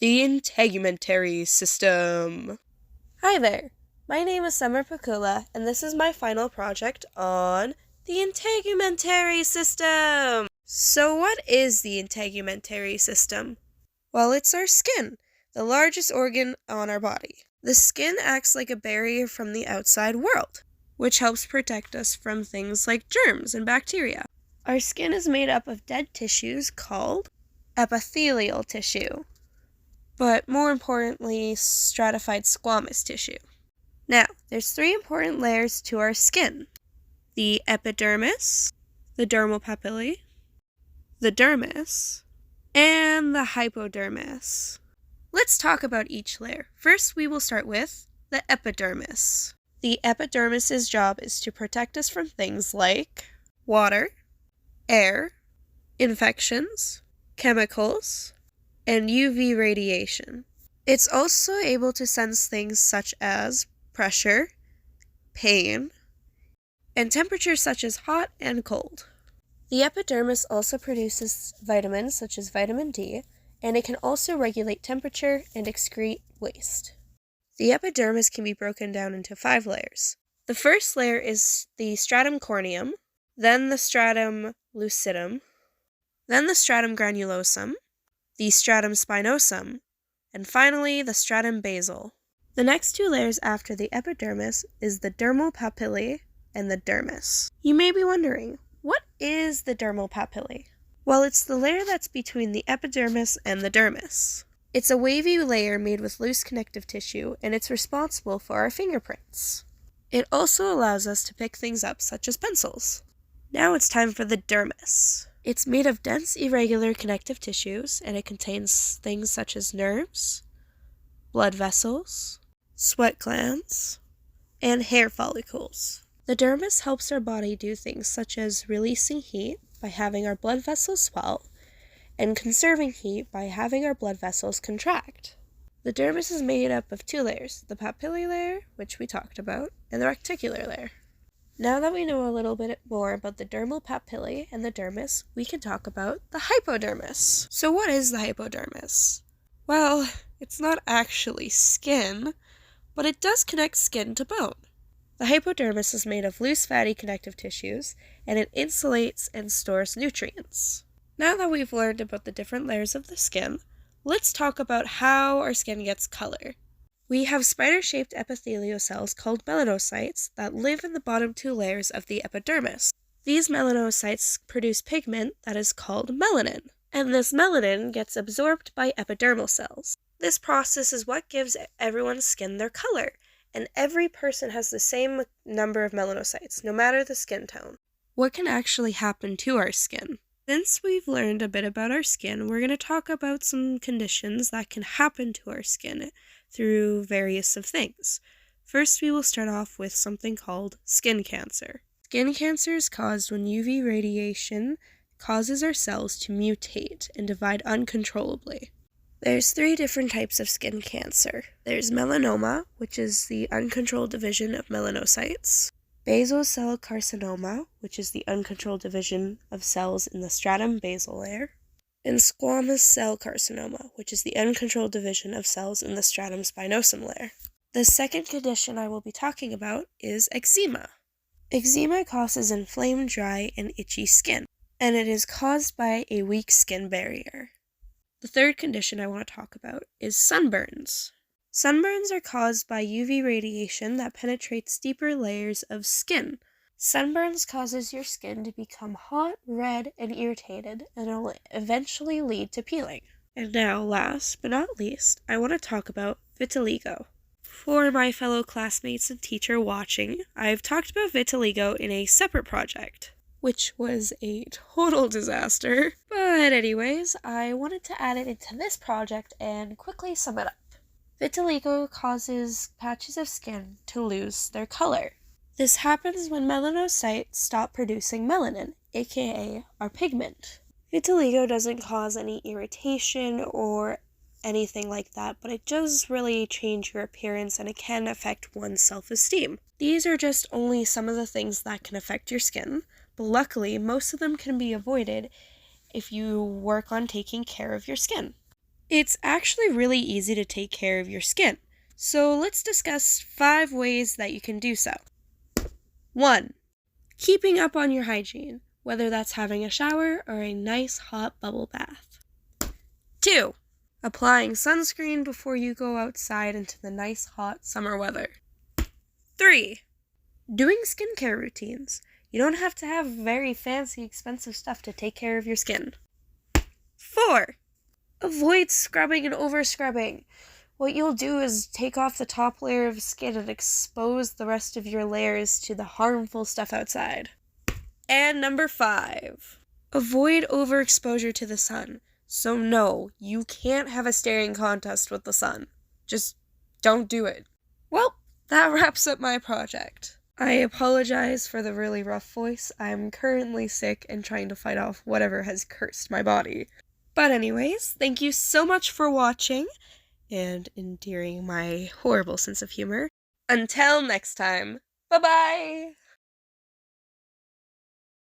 The Integumentary System. Hi there, my name is Summer Pakula, and this is my final project on the Integumentary System. So what is the Integumentary System? Well, it's our skin, the largest organ on our body. The skin acts like a barrier from the outside world, which helps protect us from things like germs and bacteria. Our skin is made up of dead tissues called epithelial tissue, but more importantly, stratified squamous tissue. Now, there's three important layers to our skin: the epidermis, the dermal papillae, the dermis, and the hypodermis. Let's talk about each layer. First, we will start with the epidermis. The epidermis's job is to protect us from things like water, air, infections, chemicals, and UV radiation. It's also able to sense things such as pressure, pain, and temperatures such as hot and cold. The epidermis also produces vitamins such as vitamin D, and it can also regulate temperature and excrete waste. The epidermis can be broken down into 5 layers. The first layer is the stratum corneum, then the stratum lucidum, then the stratum granulosum, the stratum spinosum, and finally the stratum basal. The next 2 layers after the epidermis is the dermal papillae and the dermis. You may be wondering, what is the dermal papillae? Well, it's the layer that's between the epidermis and the dermis. It's a wavy layer made with loose connective tissue, and it's responsible for our fingerprints. It also allows us to pick things up, such as pencils. Now it's time for the dermis. It's made of dense, irregular connective tissues, and it contains things such as nerves, blood vessels, sweat glands, and hair follicles. The dermis helps our body do things such as releasing heat by having our blood vessels swell, and conserving heat by having our blood vessels contract. The dermis is made up of 2 layers, the papillae layer, which we talked about, and the reticular layer. Now that we know a little bit more about the dermal papillae and the dermis, we can talk about the hypodermis. So what is the hypodermis? Well, it's not actually skin, but it does connect skin to bone. The hypodermis is made of loose fatty connective tissues, and it insulates and stores nutrients. Now that we've learned about the different layers of the skin, let's talk about how our skin gets color. We have spider-shaped epithelial cells called melanocytes that live in the bottom 2 layers of the epidermis. These melanocytes produce pigment that is called melanin, and this melanin gets absorbed by epidermal cells. This process is what gives everyone's skin their color, and every person has the same number of melanocytes, no matter the skin tone. What can actually happen to our skin? Since we've learned a bit about our skin, we're going to talk about some conditions that can happen to our skin through various of things. First, we will start off with something called skin cancer. Skin cancer is caused when UV radiation causes our cells to mutate and divide uncontrollably. There's 3 different types of skin cancer. There's melanoma, which is the uncontrolled division of melanocytes, basal cell carcinoma, which is the uncontrolled division of cells in the stratum basal layer, and squamous cell carcinoma, which is the uncontrolled division of cells in the stratum spinosum layer. The second condition I will be talking about is eczema. Eczema causes inflamed, dry, and itchy skin, and it is caused by a weak skin barrier. The third condition I want to talk about is sunburns. Sunburns are caused by UV radiation that penetrates deeper layers of skin. Sunburns causes your skin to become hot, red, and irritated, and will eventually lead to peeling. And now, last but not least, I want to talk about vitiligo. For my fellow classmates and teacher watching, I've talked about vitiligo in a separate project, which was a total disaster. But anyways, I wanted to add it into this project and quickly sum it up. Vitiligo causes patches of skin to lose their color. This happens when melanocytes stop producing melanin, aka our pigment. Vitiligo doesn't cause any irritation or anything like that, but it does really change your appearance and it can affect one's self-esteem. These are just only some of the things that can affect your skin, but luckily most of them can be avoided if you work on taking care of your skin. It's actually really easy to take care of your skin, so let's discuss 5 ways that you can do so. 1. Keeping up on your hygiene, whether that's having a shower or a nice hot bubble bath. 2. Applying sunscreen before you go outside into the nice hot summer weather. 3. Doing skincare routines. You don't have to have very fancy, expensive stuff to take care of your skin. 4. Avoid scrubbing and over-scrubbing. What you'll do is take off the top layer of skin and expose the rest of your layers to the harmful stuff outside. And number 5. Avoid overexposure to the sun. So no, you can't have a staring contest with the sun. Just don't do it. Well, that wraps up my project. I apologize for the really rough voice. I'm currently sick and trying to fight off whatever has cursed my body. But anyways, thank you so much for watching and endearing my horrible sense of humor. Until next time, bye-bye!